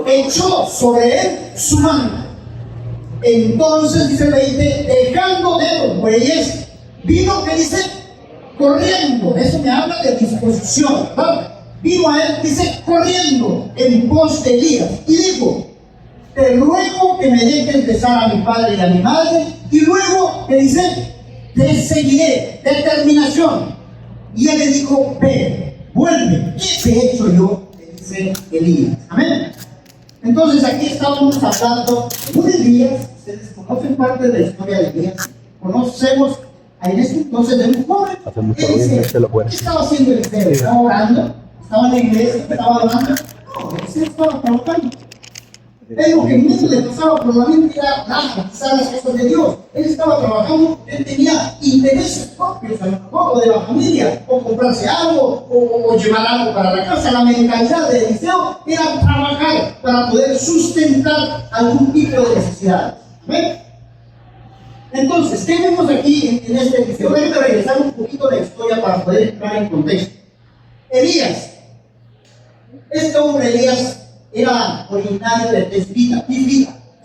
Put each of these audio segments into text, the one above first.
echó sobre él su mano. Entonces, dice el 20, dejando de los bueyes, vino, que dice, corriendo. Eso me habla de disposición, ¿verdad? Vino a él, dice, corriendo en pos de Elías y dijo: te ruego que me dejes besar a mi padre y a mi madre, y luego, que dice, te seguiré. Determinación. Y él le dijo: ve, vuelve, ¿qué te he hecho yo? Le dice Elías. Amén. Entonces aquí estábamos hablando de un Elías. Ustedes conocen parte de la historia de Elías. Conocemos en este entonces de un joven que dice: ¿qué estaba haciendo Eliseo? ¿Estaba orando? ¿Estaba en la iglesia? ¿Estaba orando? No, Eliseo estaba trabajando. Pero que en medio le pasaba por la mente era nada, quizás las cosas de Dios. Él estaba trabajando, él tenía intereses propios, a lo mejor, o de la familia, o comprarse algo, o llevar algo para la casa. La mentalidad de Eliseo era trabajar para poder sustentar algún tipo de necesidad. ¿Ven? Entonces, ¿qué vemos aquí en este Eliseo? Déjenme regresar un poquito la historia para poder entrar en contexto. Elías, este hombre Elías, era originario de Tisbita,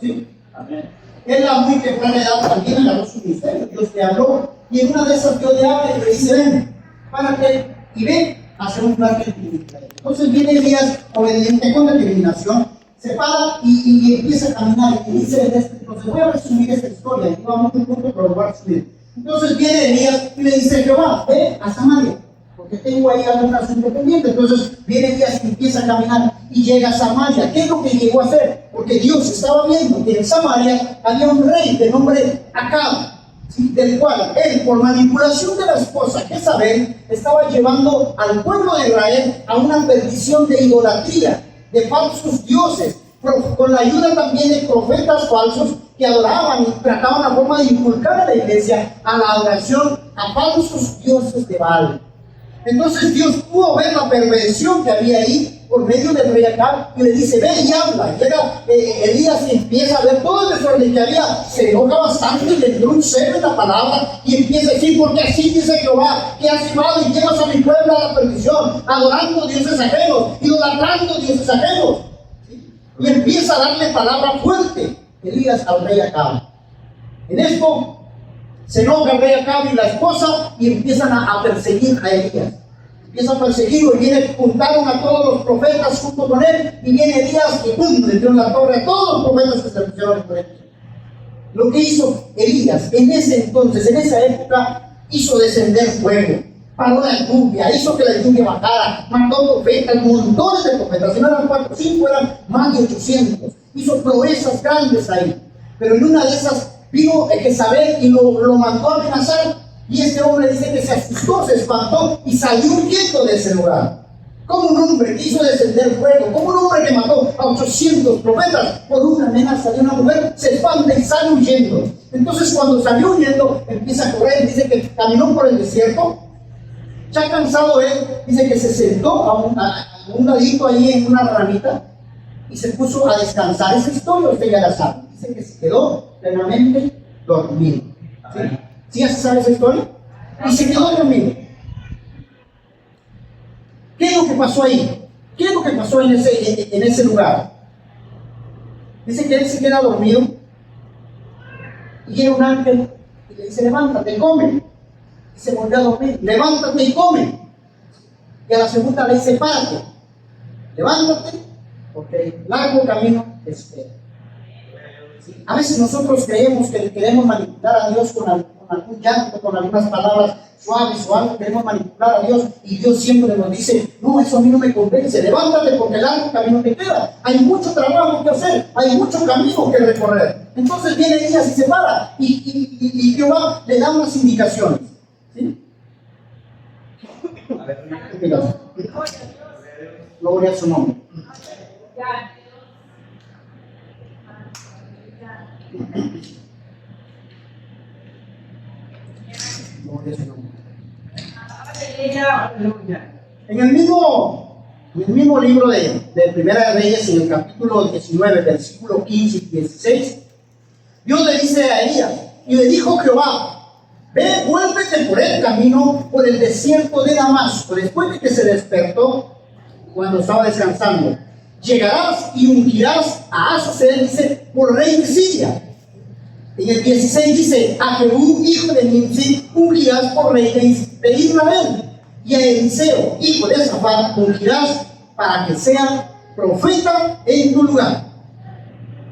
¿sí? Amén. Él a muy temprana edad también agarró su ministerio. Dios le habló, y en una de esas Dios le habla y le dice: ven, párate y ven a hacer un plan de actividad. Entonces viene Elías, obediente con determinación, se para y empieza a caminar y dice: entonces voy a resumir esta historia, no vamos a un punto, pero lo voy a resumir. Entonces viene Elías y le dice: Jehová, ve a Samaria, porque tengo ahí algún asunto pendiente. Entonces viene Elías y empieza a caminar y llega a Samaria. ¿Qué es lo que llegó a hacer? Porque Dios estaba viendo que en Samaria había un rey de nombre Acab, ¿sí? Del cual él, por manipulación de la esposa Jezabel, estaba llevando al pueblo de Israel a una perdición de idolatría, de falsos dioses, con la ayuda también de profetas falsos que adoraban y trataban la forma de inculcar a la iglesia a la adoración a falsos dioses de Baal. Entonces Dios pudo ver la perversión que había ahí por medio del rey Acab y le dice: ve y habla. Y llega Elías y empieza a ver todo el desorden que había, se enoja bastante, le dio un celo en la palabra y empieza a decir: porque así dice Jehová, que has llevado y llevas a mi pueblo a la perdición, adorando dioses ajenos, idolatrando dioses ajenos. ¿Sí? Y empieza a darle palabra fuerte Elías al rey Acab. En esto se enoja el rey Acab y la esposa y empiezan a perseguir a Elías. Empiezan a perseguirlo y viene, juntaron a todos los profetas junto con él, y viene Elías y ¡pum!, le dio en la torre a todos los profetas que se pusieron por él. Lo que hizo Elías en ese entonces, en esa época, hizo descender fuego, paró la lluvia, hizo que la lluvia bajara, mandó profetas, montones de profetas. Si no eran 4 o 5, eran más de 800. Hizo proezas grandes ahí. Pero en una de esas vino Jezabel y lo mandó a amenazar, y este hombre dice que se asustó, se espantó y salió huyendo de ese lugar. Como un hombre que hizo descender fuego, como un hombre que mató a 800 profetas por una amenaza de una mujer, se espanta y sale huyendo. Entonces cuando salió huyendo, empieza a correr, dice que caminó por el desierto. Ya cansado él, dice que se sentó a un ladito ahí en una ramita y se puso a descansar. Esa historia usted ya la sabe. Dice que se quedó plenamente dormido. ¿Sí? ¿Sí ya se sabe esa historia? Y se quedó dormido. ¿Qué es lo que pasó ahí? ¿Qué es lo que pasó en ese lugar? Dice que él se queda dormido y llega un ángel y le dice: levántate, come. Y se volvió a dormir: levántate y come. Y a la segunda le dice: párate, levántate, porque el largo camino te espera. ¿Sí? A veces nosotros creemos que queremos manipular a Dios con algún llanto, con algunas palabras suaves o algo, queremos manipular a Dios, y Dios siempre nos dice: no, eso a mí no me convence, levántate porque el largo camino te queda, hay mucho trabajo que hacer, hay mucho camino que recorrer. Entonces viene Elías y se para, y Jehová le da unas indicaciones. ¿Sí? Gloria a su nombre. En el mismo libro de Primera de Reyes, en el capítulo 19, versículo 15 y 16, Dios le dice a Elías: y le dijo Jehová: ve, vuélvete por el camino, por el desierto de Damasco, después de que se despertó cuando estaba descansando, llegarás y ungirás a Hazael, dice, por rey de Siria. En el 16 dice, a Jehú, hijo de Nimsi, ungirás por rey de Israel. Y a Eliseo, hijo de Safat, ungirás para que sea profeta en tu lugar.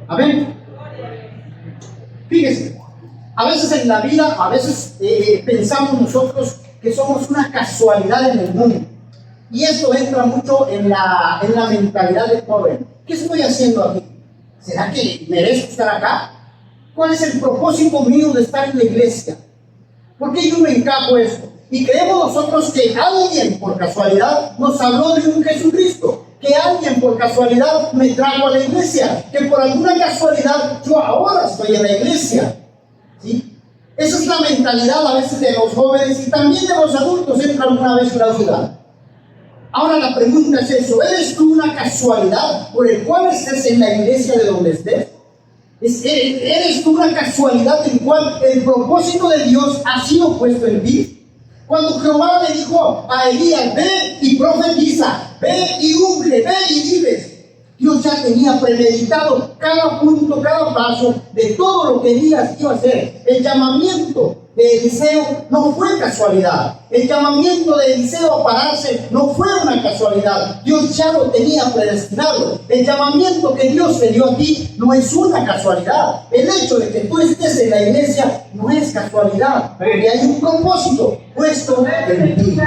Amén. Fíjese, a veces en la vida, pensamos nosotros que somos una casualidad en el mundo. Y esto entra mucho en la mentalidad del joven. ¿Qué estoy haciendo aquí? ¿Será que merezco estar acá? ¿Cuál es el propósito mío de estar en la iglesia? ¿Por qué yo me encajo esto? Y creemos nosotros que alguien por casualidad nos habló de un Jesucristo, que alguien por casualidad me trajo a la iglesia, que por alguna casualidad yo ahora estoy en la iglesia. ¿Sí? Esa es la mentalidad a veces de los jóvenes y también de los adultos, entra alguna vez la duda. Ahora la pregunta es eso: ¿eres tú una casualidad por el cual estés en la iglesia de donde estés? ¿Eres tú una casualidad en cual el propósito de Dios ha sido puesto en ti? Cuando Jehová le dijo a Elías, ve y profetiza, ve y unge, ve y diles, Dios ya tenía premeditado cada punto, cada paso de todo lo que Elías iba a hacer. El llamamiento de Eliseo no fue casualidad. El llamamiento de Eliseo a pararse no fue una casualidad. Dios ya lo tenía predestinado. El llamamiento que Dios te dio a ti no es una casualidad. El hecho de que tú estés en la iglesia no es casualidad, porque hay un propósito puesto en ti.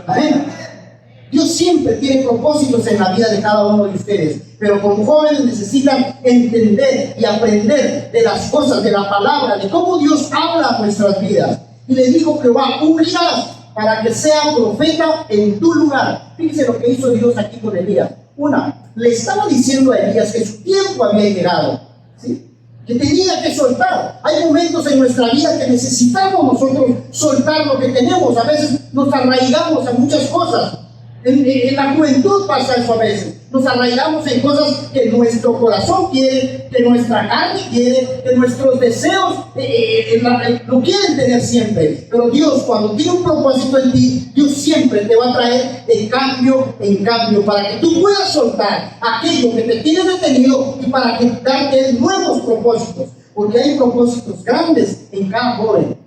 Amén. Dios siempre tiene propósitos en la vida de cada uno de ustedes, pero como jóvenes necesitan entender y aprender de las cosas, de la palabra, de cómo Dios habla a nuestras vidas. Y le dijo Jehová, ungirás para que sea profeta en tu lugar. Fíjense lo que hizo Dios aquí con Elías. Le estaba diciendo a Elías que su tiempo había llegado, ¿sí? Que tenía que soltar. Hay momentos en nuestra vida que necesitamos nosotros soltar lo que tenemos. A veces nos arraigamos a muchas cosas. En la juventud pasa eso a veces. Nos arraigamos en cosas que nuestro corazón quiere, que nuestra carne quiere, que nuestros deseos lo quieren tener siempre. Pero Dios, cuando tiene un propósito en ti, Dios siempre te va a traer de cambio en cambio para que tú puedas soltar aquello que te tiene detenido y para que darte nuevos propósitos. Porque hay propósitos grandes en cada joven.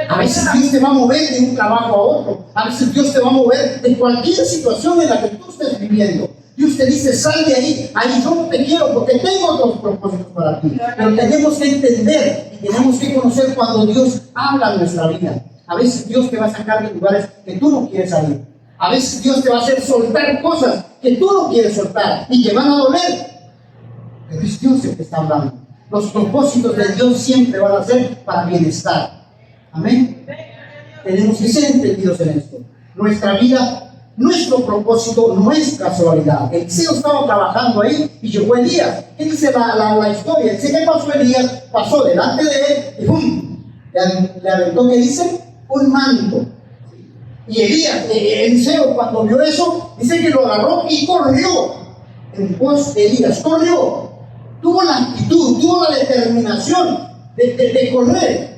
A veces Dios te va a mover de un trabajo a otro. A veces Dios te va a mover de cualquier situación en la que tú estés viviendo. Dios te dice, sal de ahí yo no te quiero porque tengo otros propósitos para ti. Pero tenemos que entender y tenemos que conocer cuando Dios habla en nuestra vida. A veces Dios te va a sacar de lugares que tú no quieres salir. A veces Dios te va a hacer soltar cosas que tú no quieres soltar y que van a doler. Pero es Dios el que está hablando. Los propósitos de Dios siempre van a ser para bienestar. Amén. Tenemos que ser entendidos en esto. Nuestra vida, nuestro propósito no es casualidad. Eliseo estaba trabajando ahí y llegó Elías. ¿Qué dice la historia? Dice que pasó Elías, pasó delante de él y ¡pum! Le aventó, ¿qué dice? Un manto. Y Eliseo, cuando vio eso, dice que lo agarró y corrió en pos de Elías. Corrió. Tuvo la actitud, tuvo la determinación de correr.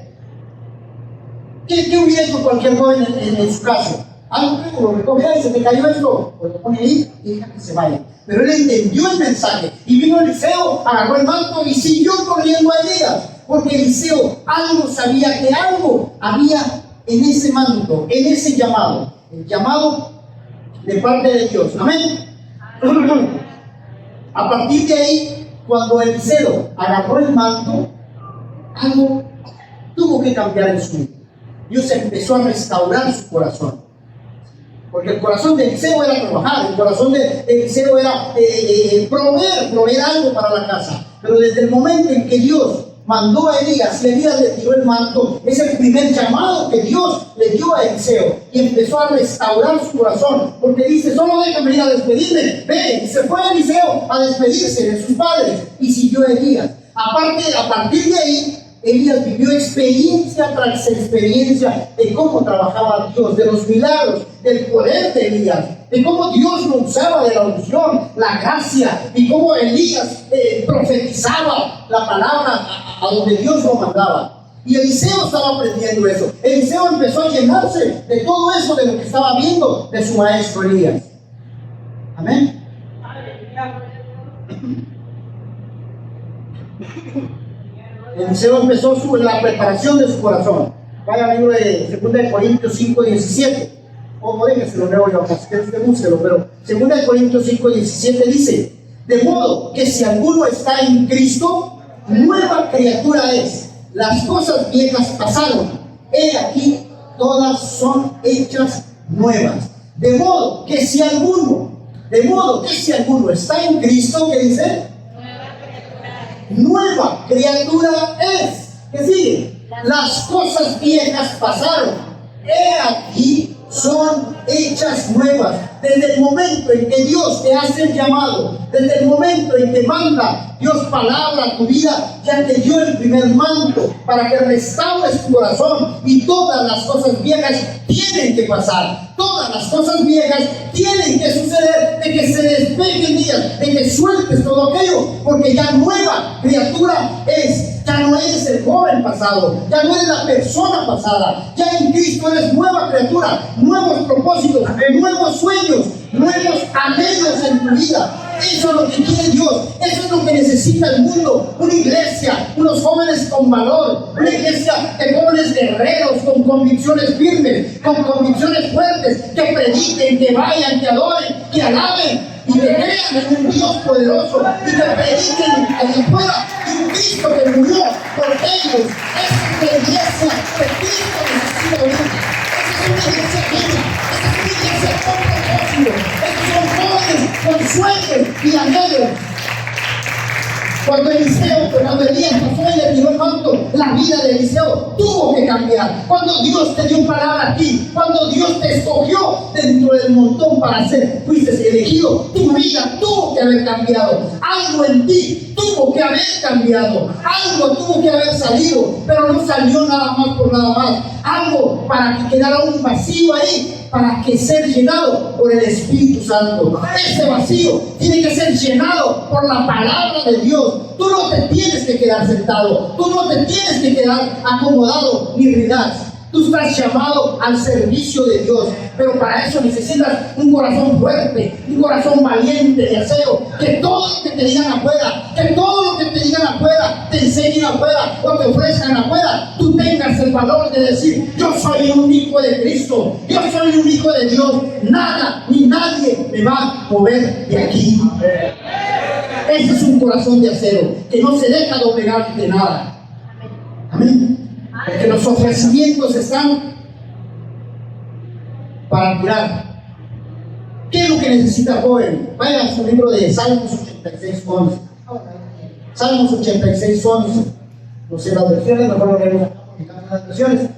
¿Qué hubiera hecho cualquier joven en su caso? Algo que lo recoge, y se te cayó esto, pues lo pone ahí y deja que se vaya. Pero él entendió el mensaje y vino Eliseo, agarró el manto y siguió corriendo a Elías, porque Eliseo algo sabía, que algo había en ese manto, en ese llamado, el llamado de parte de Dios. Amén. A partir de ahí, cuando Eliseo agarró el manto, algo tuvo que cambiar en su vida. Dios empezó a restaurar su corazón. Porque el corazón de Eliseo era trabajar, el corazón de Eliseo era proveer algo para la casa. Pero desde el momento en que Dios mandó a Elías y Elías le tiró el manto, es el primer llamado que Dios le dio a Eliseo y empezó a restaurar su corazón. Porque dice, solo déjame ir a despedirme. Ve, y se fue Eliseo a despedirse de sus padres y siguió a Elías. A partir de ahí, Elías vivió experiencia tras experiencia de cómo trabajaba Dios, de los milagros, del poder de Elías, de cómo Dios lo usaba de la unción, la gracia, y cómo Elías profetizaba la palabra a donde Dios lo mandaba. Y Eliseo estaba aprendiendo eso. Eliseo empezó a llenarse de todo eso, de lo que estaba viendo de su maestro Elías. Amén. Eliseo empezó la preparación de su corazón. Vaya al libro de 2 Corintios 5:17. O déjese lo leo yo, si quieres usted búsquelo, pero 2 Corintios 5:17 dice: de modo que si alguno está en Cristo, nueva criatura es. Las cosas viejas pasaron, he aquí, todas son hechas nuevas. De modo que si alguno está en Cristo, ¿qué dice? Nueva criatura es. ¿Qué sigue? Las cosas viejas pasaron, he aquí, son hechas nuevas. Desde el momento en que Dios te hace el llamado, desde el momento en que manda Dios palabra a tu vida, ya te dio el primer manto para que restaures tu corazón, y todas las cosas viejas tienen que pasar. Todas las cosas viejas tienen que suceder, de que se despejen ellas, de que sueltes todo aquello, porque ya nueva criatura es. Ya no eres el joven pasado, ya no eres la persona pasada, ya en Cristo eres nueva criatura, nuevos propósitos, nuevos sueños, nuevos anhelos en tu vida. Eso es lo que quiere Dios, eso es lo que necesita el mundo. Una iglesia, unos jóvenes con valor, una iglesia de jóvenes guerreros con convicciones firmes, con convicciones fuertes, que prediquen, que vayan, que adoren, que alaben y que crean en un Dios poderoso, y que prediquen allá afuera de un Cristo que murió por ellos. Esa es la iglesia que Cristo necesita hoy. Esa es una iglesia viva, esa es una iglesia con propósito. Estos son jóvenes con sueños y anhelos. Cuando Elías pasó y le tiró el manto, la vida de Eliseo tuvo que cambiar. Cuando Dios te dio palabra a ti, cuando Dios te escogió dentro del montón para ser, fuiste elegido, tu vida tuvo que haber cambiado. Algo en ti tuvo que haber cambiado. Algo tuvo que haber salido, pero no salió nada más por nada más. Algo para que quedara un vacío ahí, para que ser llenado por el Espíritu Santo. Ese vacío tiene que ser llenado por la palabra de Dios. Tú no te tienes que quedar sentado, tú no te tienes que quedar acomodado ni relax. Tú estás llamado al servicio de Dios, pero para eso necesitas un corazón fuerte, un corazón valiente de acero. Que todo lo que te digan afuera, que todo lo que te digan afuera, te enseñen afuera o te ofrezcan afuera, tú tengas el valor de decir: yo soy un hijo de Cristo, yo soy un hijo de Dios. Nada ni nadie me va a mover de aquí. Ese es un corazón de acero que no se deja doblegar de nada. Amén. Porque los ofrecimientos están para curar. ¿Qué es lo que necesita el joven? Vaya a su libro de Salmos 86:11. Salmos 86:11. No sé las versiones, mejor lo leemos en las versiones.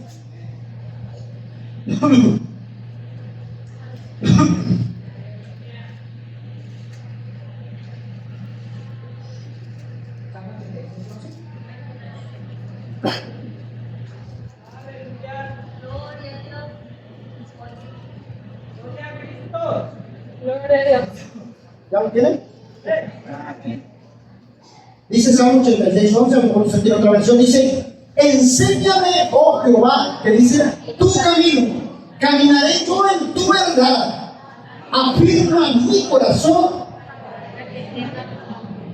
¿Ya lo tienen? Dice Salmo 86:11, a lo mejor usted tiene otra versión, dice: enséñame, oh Jehová, que dice, tu camino, caminaré yo en tu verdad, afirma mi corazón.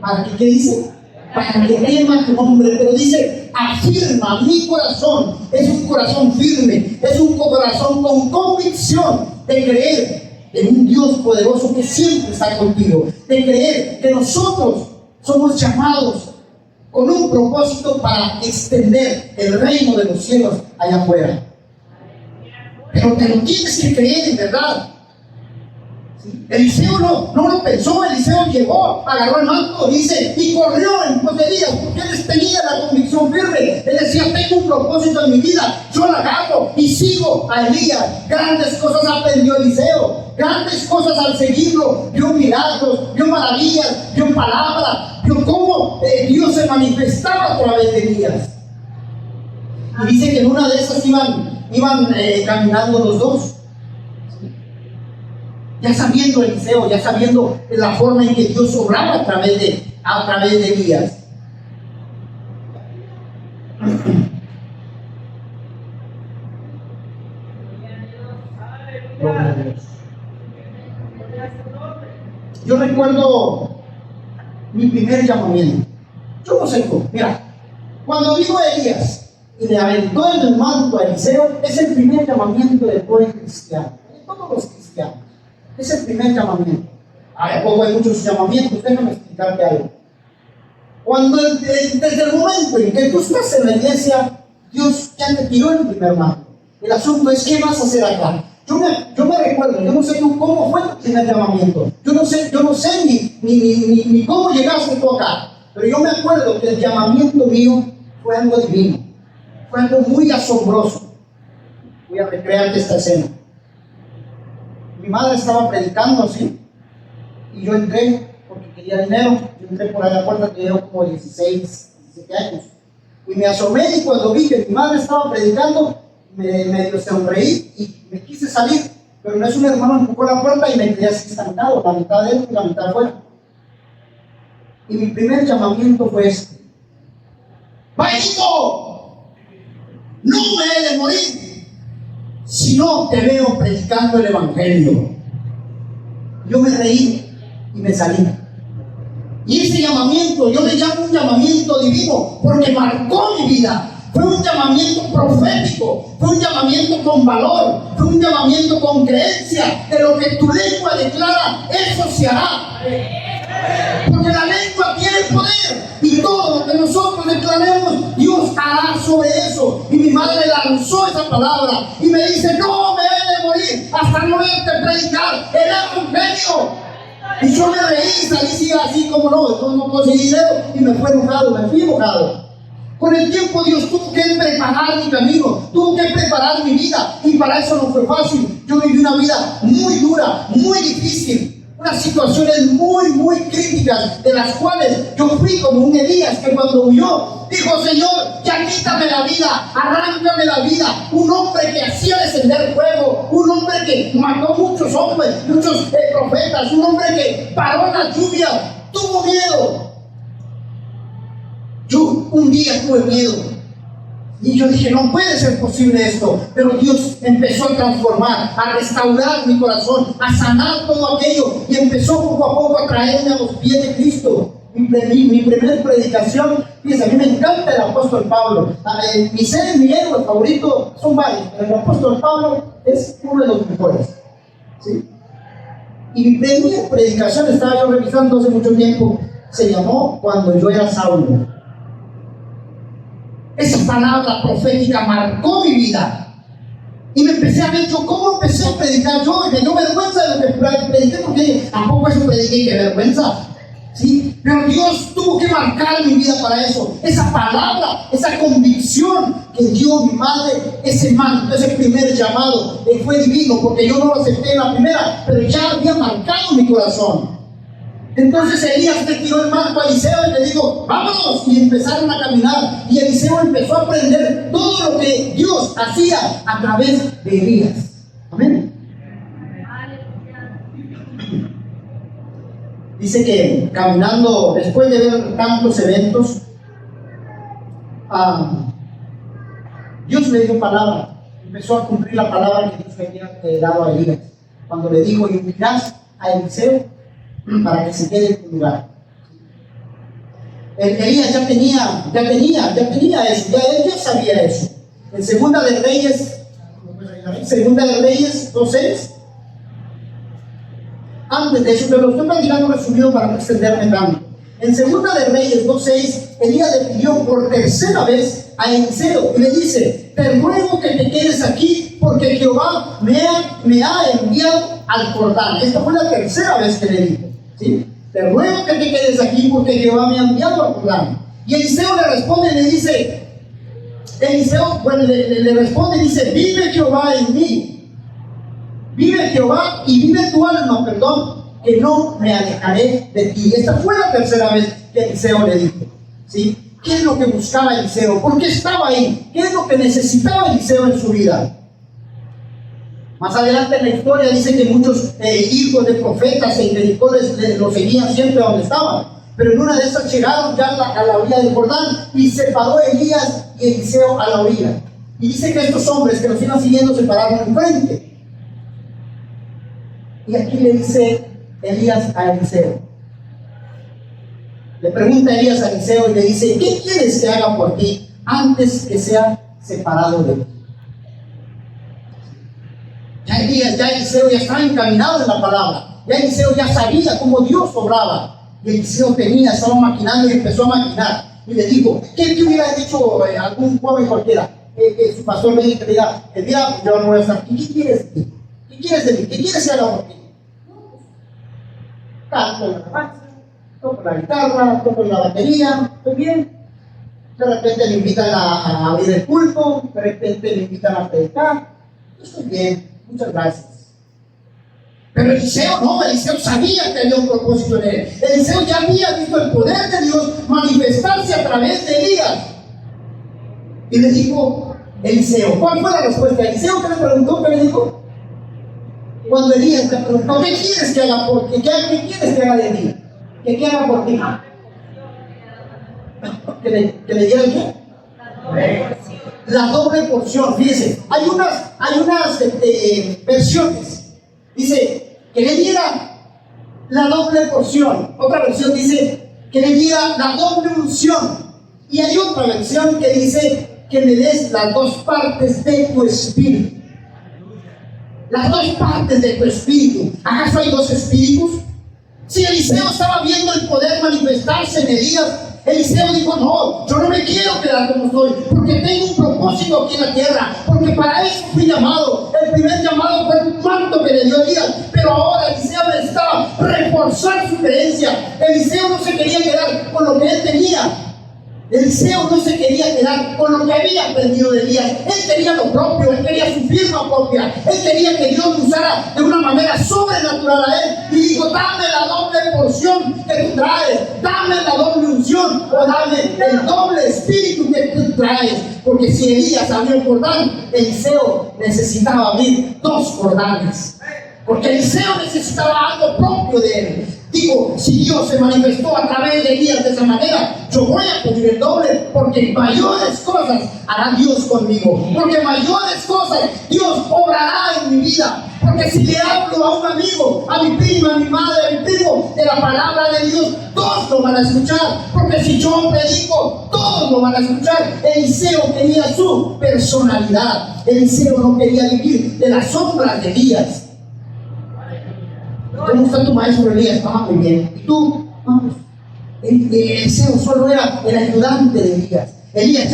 ¿Para qué dice? Para que tema tu nombre, pero dice: afirma mi corazón. Es un corazón firme, es un corazón con convicción de creer en un Dios poderoso que siempre está contigo, de creer que nosotros somos llamados con un propósito para extender el reino de los cielos allá afuera. Pero te lo tienes que creer en verdad. Eliseo no lo pensó. Eliseo llegó, agarró el manto, dice, y corrió en pos de Elías, porque él tenía la convicción firme. Él decía: tengo un propósito en mi vida, yo lo agarro y sigo a Elías. Grandes cosas aprendió Eliseo, grandes cosas al seguirlo. Vio milagros, vio maravillas, vio palabras, vio cómo Dios se manifestaba a través de Elías. Y dice que en una de esas iban caminando los dos. Ya sabiendo Eliseo, ya sabiendo la forma en que Dios obraba a través de Elías. Gloria a Dios. Yo recuerdo mi primer llamamiento. Yo no sé cómo. Mira, cuando vino Elías y le aventó en el manto a Eliseo, es el primer llamamiento del pueblo cristiano, de todos los cristianos. Es el primer llamamiento. Ahora, poco hay muchos llamamientos, déjame explicarte algo. Cuando desde el momento en que tú estás en la iglesia, Dios ya te tiró el primer manto. El asunto es, ¿qué vas a hacer acá? Yo me recuerdo, yo no sé tú cómo fue tu primer llamamiento. Yo no sé ni cómo llegaste tú acá. Pero yo me acuerdo que el llamamiento mío fue algo divino. Fue algo muy asombroso. Voy a recrearte esta escena. Mi madre estaba predicando así. Y yo entré porque quería dinero. Yo entré por ahí a la puerta, que yo como 16, 17 años. Y me asomé y cuando vi que mi madre estaba predicando, medio sonreí y me quise salir. Pero no es un hermano empujó la puerta y me quedé así estancado, la mitad dentro y la mitad afuera. Y mi primer llamamiento fue este: Paito, no me he de morir si no te veo predicando el evangelio. Yo me reí y me salí. Y ese llamamiento, yo le llamo un llamamiento divino, porque marcó mi vida. Fue un llamamiento profético, fue un llamamiento con valor, fue un llamamiento con creencia. De lo que tu lengua declara, eso se hará. Porque la lengua tiene poder, y todo lo que nosotros declaremos, Dios hará sobre eso. Y mi madre lanzó esa palabra y me dice: no me he de morir hasta no verte predicar el evangelio. Y yo me reí, salí así como no conseguí dinero y me fui enojado. Con el tiempo Dios tuvo que preparar mi camino, tuvo que preparar mi vida, y para eso no fue fácil. Yo viví una vida muy dura, muy difícil, unas situaciones muy críticas, de las cuales yo fui como un Elías que cuando huyó dijo: Señor, ya quítame la vida, arráncame la vida. Un hombre que hacía descender fuego, un hombre que mató muchos hombres, muchos profetas, un hombre que paró la lluvia, tuvo miedo. Yo un día tuve miedo y yo dije: no puede ser posible esto. Pero Dios empezó a transformar, a restaurar mi corazón, a sanar todo aquello, y empezó poco a poco a traerme a los pies de Cristo. Mi primera predicación, fíjense, a mí me encanta el apóstol Pablo. Mi héroe favorito son varios, pero el apóstol Pablo es uno de los mejores, ¿sí? Y mi primera predicación, estaba yo revisando hace mucho tiempo, se llamó Cuando yo era Saulo. Esa palabra profética marcó mi vida. Y me empecé a ver yo cómo empecé a predicar yo, y me dio vergüenza de lo que prediqué, porque tampoco eso prediqué, qué vergüenza, ¿sí? Pero Dios tuvo que marcar mi vida para eso. Esa palabra, esa convicción que dio mi madre, ese manto, ese primer llamado, fue divino, porque yo no lo acepté en la primera, pero ya había marcado mi corazón. Entonces Elías le tiró el manto a Eliseo y le dijo: vámonos, y empezaron a caminar, y Eliseo empezó a aprender todo lo que Dios hacía a través de Elías. Amén. Dice que caminando, después de ver tantos eventos, Dios le dio palabra, empezó a cumplir la palabra que Dios le había dado a Elías, cuando le dijo: y unirás a Eliseo para que se quede en tu lugar. Elías ya tenía eso, él ya sabía eso. En Segunda de Reyes 2:6, antes de eso, pero lo estoy platicando resumido para no extenderme tanto. En Segunda de Reyes 2:6, Elías le pidió por tercera vez a Eliseo y le dice: te ruego que te quedes aquí, porque Jehová me ha enviado al Jordán. Esta fue la tercera vez que le dijo, ¿sí? Te ruego que te quedes aquí, porque Jehová me ha enviado al Jordán. Y Eliseo le responde y le dice: le responde y dice: vive Jehová en mí, vive Jehová y vive tu alma, que no me alejaré de ti. Esta fue la tercera vez que Eliseo le dijo, ¿sí? ¿Qué es lo que buscaba Eliseo? ¿Por qué estaba ahí? ¿Qué es lo que necesitaba Eliseo en su vida? Más adelante en la historia dice que muchos hijos de profetas e intelectuales lo seguían siempre donde estaban. Pero en una de esas llegaron ya a la orilla del Jordán, y se paró Elías y Eliseo a la orilla. Y dice que estos hombres que los iban siguiendo se pararon enfrente. Y aquí le dice Elías a Eliseo. Le pregunta Elías a Eliseo y le dice: ¿qué quieres que haga por ti antes que sea separado de ti? Ya Eliseo ya estaba encaminado en la palabra. Ya Eliseo ya sabía cómo Dios obraba. Y Eliseo estaba maquinando y empezó a maquinar. Y le dijo: ¿qué hubiera dicho algún joven cualquiera? Que su pastor le diga: mira, yo no voy a estar aquí. ¿Qué quieres de ti? ¿Qué quieres de mí? ¿Qué quieres que haga por ti? Canto la alabanza, toco la guitarra, toco la batería, estoy bien. De repente le invitan a abrir el culto, de repente le invitan a predicar. Estoy bien, muchas gracias. Pero Eliseo no, Eliseo sabía que había un propósito en él. Eliseo ya había visto el poder de Dios manifestarse a través de Elías. Y le dijo Eliseo, ¿cuál fue la respuesta? Eliseo, ¿qué le preguntó? ¿Qué le dijo? Cuando Elías le preguntó: ¿qué quieres que haga por ti? ¿Qué quieres que haga de ti? ¿Qué haga por ti? ¿Que le diera el qué? La doble porción. Fíjese, hay unas versiones. Dice que le diera la doble porción. Otra versión dice que le diera la doble unción. Y hay otra versión que dice que le des las dos partes de tu espíritu. Las dos partes de tu espíritu. ¿Acaso hay dos espíritus? Si Eliseo estaba viendo el poder manifestarse en Elías, Eliseo dijo: no, yo no me quiero quedar como estoy, porque tengo un propósito aquí en la tierra, porque para eso fui llamado. El primer llamado fue el manto que le dio Elías, pero ahora Eliseo necesitaba reforzar su creencia. Eliseo no se quería quedar con lo que él tenía. Eliseo no se quería quedar con lo que había aprendido de Elías. Él quería lo propio, él quería su firma propia. Él quería que Dios lo usara de una manera sobrenatural a él. Y dijo: dame la doble porción que tú traes, dame la doble unción, o dame el doble espíritu que tú traes. Porque si Elías abrió el Jordán, Eliseo necesitaba abrir dos Jordanes. Porque Eliseo necesitaba algo propio de él. Digo, si Dios se manifestó a través de Elías de esa manera, yo voy a pedir el doble, porque mayores cosas hará Dios conmigo. Porque mayores cosas Dios obrará en mi vida. Porque si le hablo a un amigo, a mi prima, a mi madre, a mi primo, de la palabra de Dios, todos lo van a escuchar. Porque si yo predico, todos lo van a escuchar. Eliseo quería su personalidad. Eliseo no quería vivir de las sombras de Elías. ¿Cómo está tu maestro Elías? Muy bien. ¿Y tú? Vamos. Eliseo solo era el ayudante de Elías. Eliseo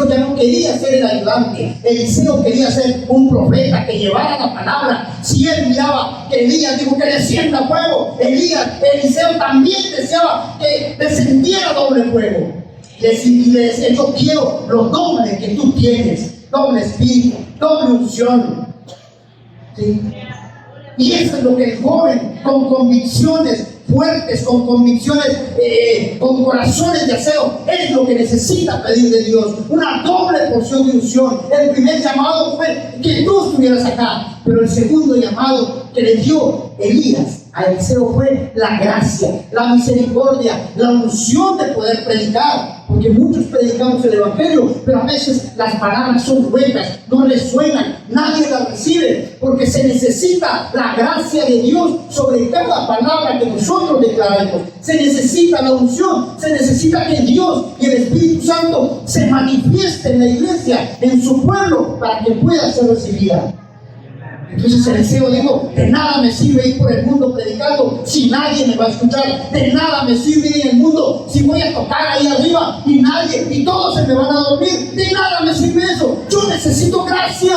ya no quería ser el ayudante. Eliseo quería ser un profeta que llevara la palabra. Si él miraba que Elías dijo que descienda fuego, Eliseo también deseaba que descendiera doble fuego. Y le decía: yo quiero lo doble que tú tienes, doble espíritu, doble unción. ¿Sí? Y eso es lo que el joven con convicciones fuertes, con convicciones, con corazones de acero, es lo que necesita pedir de Dios. Una doble porción de unción. El primer llamado fue que tú estuvieras acá, pero el segundo llamado que le dio Elías a Eliseo fue la gracia, la misericordia, la unción de poder predicar. Porque muchos predicamos el evangelio, pero a veces las palabras son huecas, no les suenan, nadie las recibe, porque se necesita la gracia de Dios sobre cada palabra que nosotros declaramos. Se necesita la unción, se necesita que Dios y el Espíritu Santo se manifieste en la iglesia, en su pueblo, para que pueda ser recibida. Entonces Eliseo dijo: de nada me sirve ir por el mundo predicando si nadie me va a escuchar. De nada me sirve ir en el mundo si voy a tocar ahí arriba y todos se me van a dormir. De nada me sirve eso. Yo necesito gracia.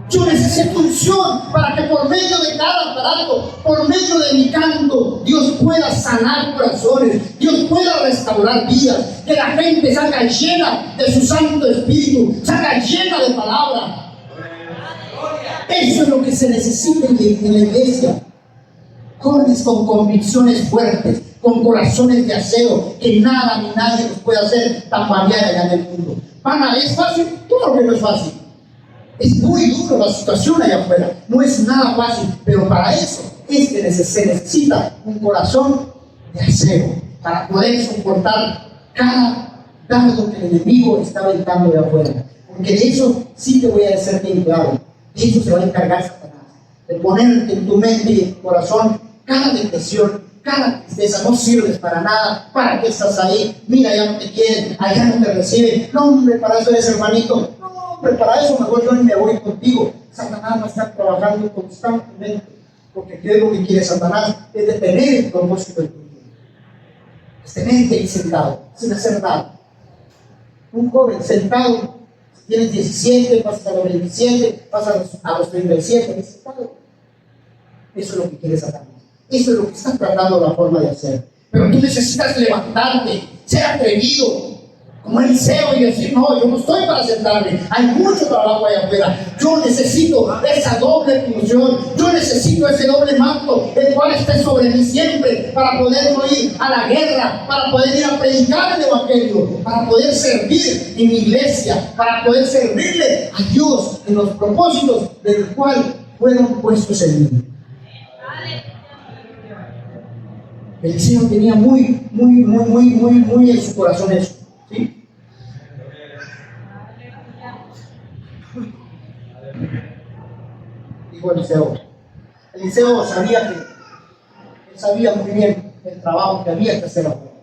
Yo necesito unción para que por medio de cada aparato, por medio de mi canto, Dios pueda sanar corazones, Dios pueda restaurar vidas, que la gente salga llena de su Santo Espíritu, salga llena de palabra. Eso es lo que se necesita en la iglesia. Jóvenes con convicciones fuertes, con corazones de acero, que nada ni nadie nos puede hacer tambalear allá en el mundo. ¿Es fácil? Claro que no es fácil. Es muy duro la situación allá afuera. No es nada fácil, pero para eso es que se necesita un corazón de acero para poder soportar cada dardo que el enemigo está aventando de afuera. Porque de eso sí te voy a decir bien claro. De eso se va a encargar Satanás, de ponerte en tu mente y en tu corazón cada depresión, cada tristeza, no sirves para nada. ¿Para qué estás ahí? Mira, ya no te quieren, allá no te reciben. No, hombre, para eso eres hermanito. No, hombre, para eso mejor yo ni me voy contigo. Satanás va a estar trabajando constantemente, porque ¿qué es lo que quiere Satanás? Es detener el propósito de tu vida. Es tenerte ahí sentado, sin hacer nada. Un joven sentado, si tienes 17, pasas a los 27, pasas a los 37, ahí sentado. Eso es lo que quiere Satanás. Eso es lo que está tratando la forma de hacer. Pero tú necesitas levantarte, ser atrevido, como Eliseo, y decir: no, yo no estoy para sentarme. Hay mucho trabajo allá afuera. Yo necesito esa doble función. Yo necesito ese doble manto, el cual esté sobre mí siempre, para poder ir a la guerra, para poder ir a predicar el evangelio, para poder servir en mi iglesia, para poder servirle a Dios en los propósitos del cual fueron puestos en mí. Eliseo tenía muy en su corazón eso, ¿sí? Dijo Eliseo. Eliseo sabía muy bien el trabajo que había que hacer afuera.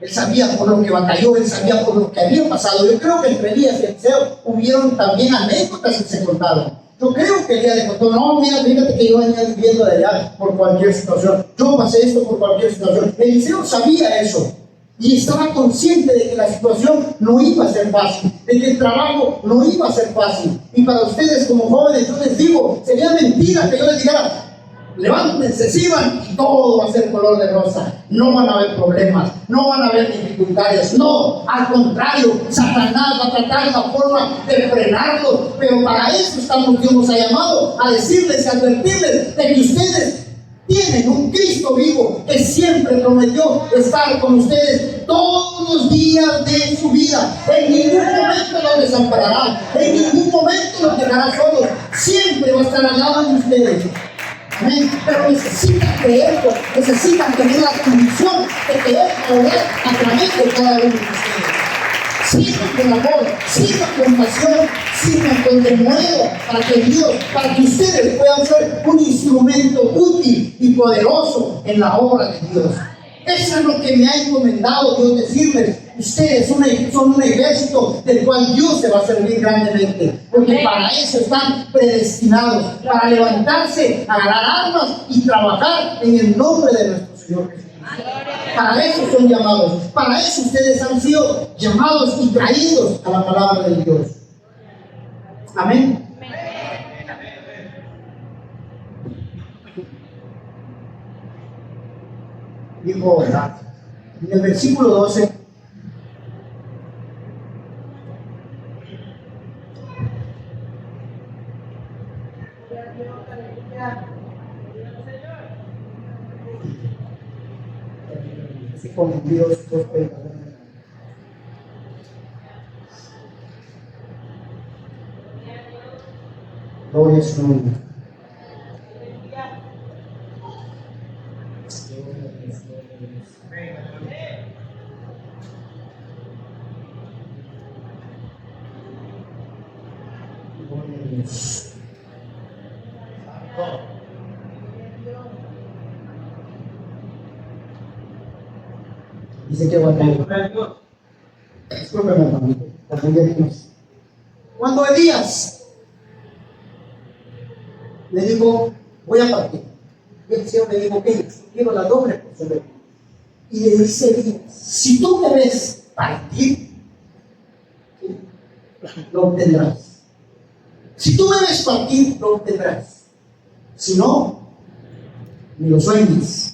Él sabía por lo que batalló, él sabía por lo que había pasado. Yo creo que entre Elías y Eliseo hubieron también anécdotas que se contaron. Yo creo que Elías le contó: no, mira, fíjate que yo venía viviendo de allá por cualquier situación. Yo pasé esto por cualquier situación. Eliseo sabía eso. Y estaba consciente de que la situación no iba a ser fácil, de que el trabajo no iba a ser fácil. Y para ustedes como jóvenes, yo les digo, sería mentira que yo les dijera: levántense, sirvan y todo va a ser color de rosa. No van a haber problemas, no van a haber dificultades. No, al contrario, Satanás va a tratar la forma de frenarlos. Pero para eso Dios nos ha llamado, a decirles y advertirles de que ustedes tienen un Cristo vivo que siempre prometió estar con ustedes todos los días de su vida. En ningún momento los desamparará, en ningún momento los dejará solos. Siempre va a estar al lado de ustedes. Amén. Pero necesitan creerlo, necesitan tener la convicción de que Él moverá a través de cada uno de ustedes. Sirvan con amor, sirvan con pasión, sirvan con denuedo para que ustedes puedan ser un instrumento útil y poderoso en la obra de Dios. Eso es lo que me ha encomendado Dios decirles. Ustedes son un ejército del cual Dios se va a servir grandemente, porque para eso están predestinados, para levantarse, agarrar armas y trabajar en el nombre de nuestro Señor Jesucristo. Para eso son llamados, para eso ustedes han sido llamados y traídos a la palabra de Dios. Amén. Dijo, ¿verdad? En el versículo 12, con Dios, gloria a su nombre. Dice que discúlpeme, hermanito, cuando Elías le dijo: voy a partir, y el Señor le dijo: que quiero la doble porción de ti. Y le dice Elías: si tú me ves partir, lo obtendrás. Si tú me ves partir, lo obtendrás. Si no, ni lo sueñes.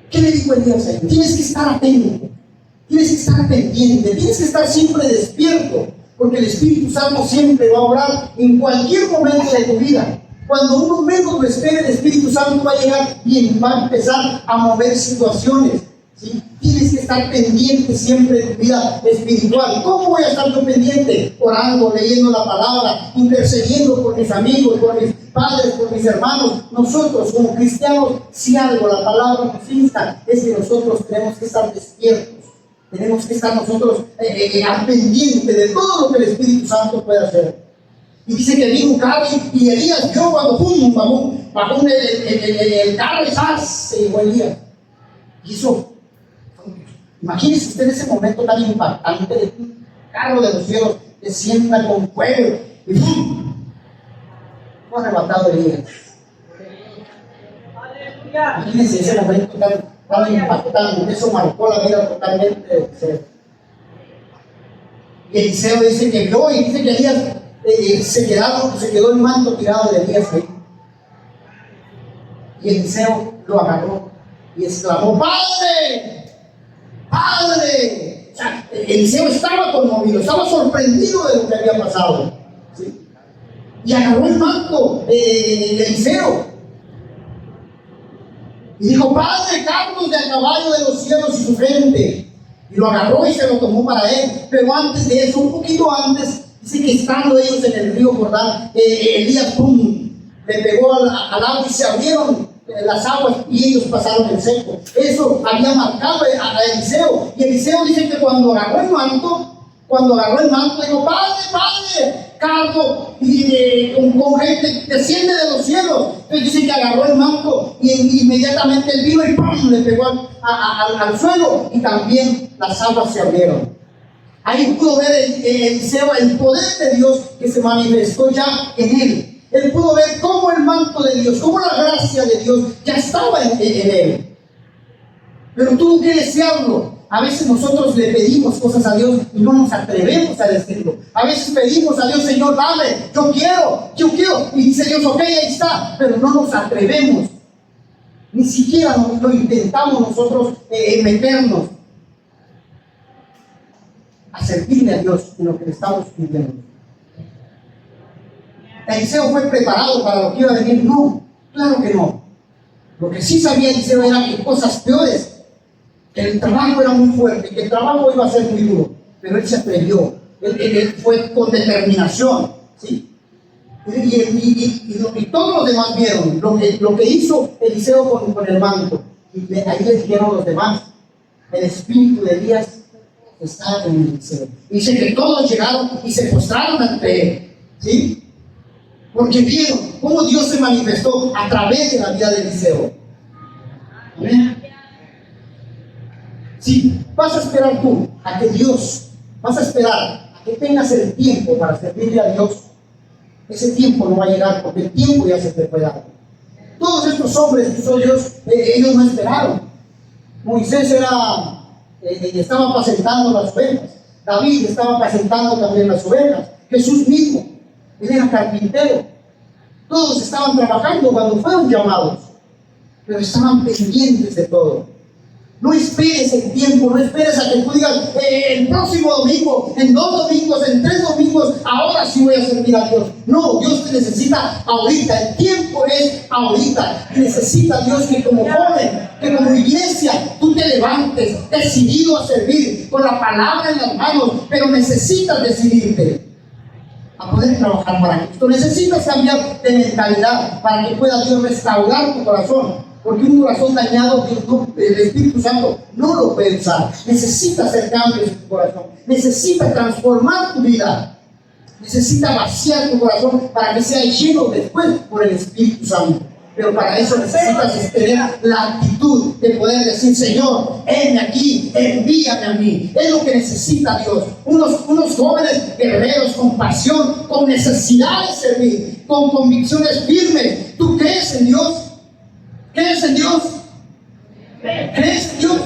¿Qué le dijo Elías ahí? Tienes que estar atento, tienes que estar pendiente, tienes que estar siempre despierto, porque el Espíritu Santo siempre va a obrar en cualquier momento de tu vida. Cuando uno menos lo espere, el Espíritu Santo va a llegar y va a empezar a mover situaciones, ¿sí? Tienes que estar pendiente siempre de tu vida espiritual. ¿Cómo voy a estar yo pendiente? Orando, leyendo la palabra, intercediendo por mis amigos, por mis padres, por mis hermanos. Nosotros como cristianos, si algo la palabra nos insta, es que nosotros tenemos que estar despiertos. Tenemos que estar nosotros al pendiente de todo lo que el Espíritu Santo puede hacer. Y dice que vino un carro y Elías vio cuando bajó el carro y ¡zas! Se llevó Elías. Y eso, imagínense usted ese momento tan impactante de un carro de los cielos descienda con fuego y ¡pum! Fue arrebatado Elías. Imagínense ese momento tan impactante. Eso marcó la vida totalmente de Eliseo. Y Eliseo dice que vio y dice que Elías se quedó el manto tirado de Elías ahí. Y Eliseo lo agarró y exclamó: ¡Padre! ¡Padre! O sea, Eliseo estaba conmovido, estaba sorprendido de lo que había pasado, ¿sí? Y agarró el manto de Eliseo y dijo: Padre, carros de a caballo de los cielos y su frente. Y lo agarró y se lo tomó para él. Pero antes de eso, un poquito antes, dice que estando ellos en el río Jordán, Elías ¡pum! Le pegó al agua y se abrieron las aguas y ellos pasaron en seco. Eso había marcado a Eliseo. Y Eliseo dice que cuando agarró el manto, dijo: Padre, Padre, cargo con gente desciende de los cielos. Entonces dice que agarró el manto y inmediatamente él vino y ¡pum! Le pegó al suelo y también las aguas se abrieron. Ahí pudo ver Eliseo el poder de Dios que se manifestó ya en él. Él pudo ver cómo el manto de Dios, cómo la gracia de Dios ya estaba en él. Pero tuvo que desearlo. A veces nosotros le pedimos cosas a Dios y no nos atrevemos a decirlo. A veces pedimos a Dios: Señor, dame, yo quiero. Y dice Dios: ok, ahí está. Pero no nos atrevemos. Ni siquiera lo intentamos nosotros meternos a servirle a Dios en lo que le estamos pidiendo. ¿Eliseo fue preparado para lo que iba a venir? No, claro que no. Lo que sí sabía Eliseo era que cosas peores, que el trabajo era muy fuerte, que el trabajo iba a ser muy duro, pero él se atrevió, él fue con determinación, ¿sí? Y todos los demás vieron lo que hizo Eliseo con el manto, y ahí les dijeron los demás: el espíritu de Elías está en Eliseo. Dice que todos llegaron y se postraron ante él, ¿sí? Porque vieron cómo Dios se manifestó a través de la vida de Eliseo. ¿Amén? Si vas a esperar tú a que Dios, vas a esperar a que tengas el tiempo para servirle a Dios, ese tiempo no va a llegar, porque el tiempo ya se te fue dado. Todos estos hombres que son Dios, ellos no esperaron. Moisés estaba apacentando las ovejas. David estaba apacentando también las ovejas. Jesús mismo, él era carpintero. Todos estaban trabajando cuando fueron llamados, pero estaban pendientes de todo. No esperes el tiempo, no esperes a que tú digas: el próximo domingo, en 2 domingos, en 3 domingos, ahora sí voy a servir a Dios. No, Dios te necesita ahorita, el tiempo es ahorita. Necesita Dios que como joven, que como iglesia, tú te levantes decidido a servir, con la palabra en las manos, pero necesitas decidirte a poder trabajar para Cristo. Necesitas cambiar de mentalidad para que pueda Dios restaurar tu corazón. Porque un corazón dañado, el Espíritu Santo no lo puede usar. Necesita hacer cambios en tu corazón. Necesita transformar tu vida. Necesita vaciar tu corazón para que sea lleno después por el Espíritu Santo. Pero para eso necesitas tener la actitud de poder decir: Señor, heme aquí, envíame a mí. Es lo que necesita Dios. Unos jóvenes guerreros con pasión, con necesidad de servir, con convicciones firmes. ¿Tú crees en Dios? ¿Crees en Dios? ¿Crees en Dios?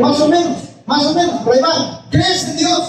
Más o menos, por ahí va. ¿Crees en Dios?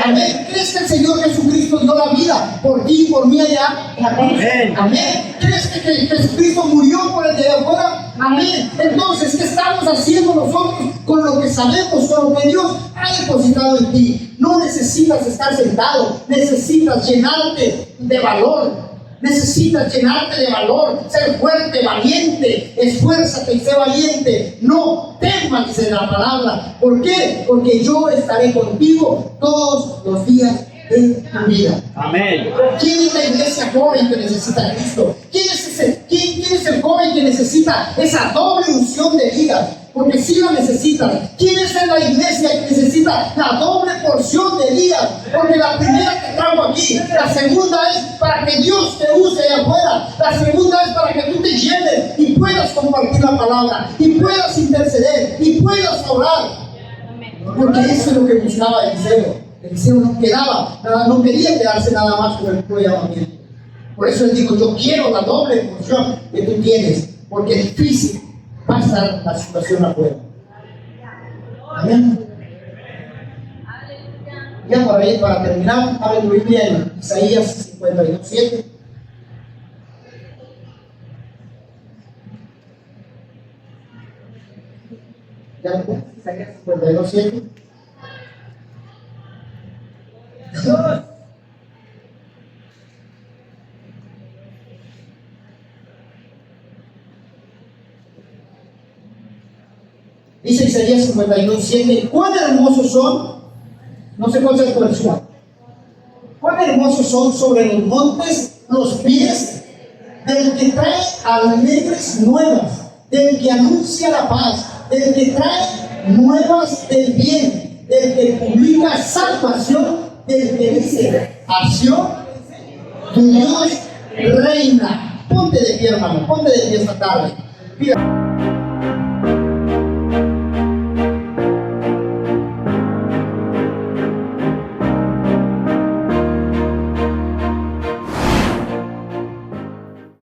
Amén. ¿Crees que el Señor Jesucristo dio la vida por ti y por mí allá? Amén. Amén. ¿Crees que Jesucristo murió por el de afuera? Amén. Entonces, ¿qué estamos haciendo nosotros con lo que sabemos, con lo que Dios ha depositado en ti? No necesitas estar sentado, necesitas llenarte de valor. Necesitas llenarte de valor, ser fuerte, valiente, esfuérzate y sé valiente. No temas, dice la palabra. ¿Por qué? Porque yo estaré contigo todos los días de tu vida. Amén. ¿Quién es la iglesia joven que necesita a Cristo? ¿Quién es ¿Quién es el joven que necesita esa doble unción de vida? Porque sí la necesitan. ¿Quién es en la iglesia que necesita la doble porción de Elías? Porque la primera te trajo aquí, la segunda es para que Dios te use allá afuera, la segunda es para que tú te llenes y puedas compartir la palabra, y puedas interceder, y puedas orar. Porque eso es lo que buscaba Eliseo. Eliseo no quería quedarse nada más con el puro llamamiento. Por eso él dijo, yo quiero la doble porción que tú tienes, porque es difícil va a estar la situación afuera. Amén. Ya por ahí, para terminar, abre tu Biblia en Isaías 52:7. ¿Ya lo tienes? Isaías 52:7. Dice Isaías 51:7, cuán hermosos son, no sé cuál es tu versión, cuán hermosos son sobre los montes los pies del que trae alegres nuevas, del que anuncia la paz, del que trae nuevas del bien, del que publica salvación, del que dice, acción, tu Dios reina. Ponte de pie, hermano, ponte de pie esta tarde. Mira.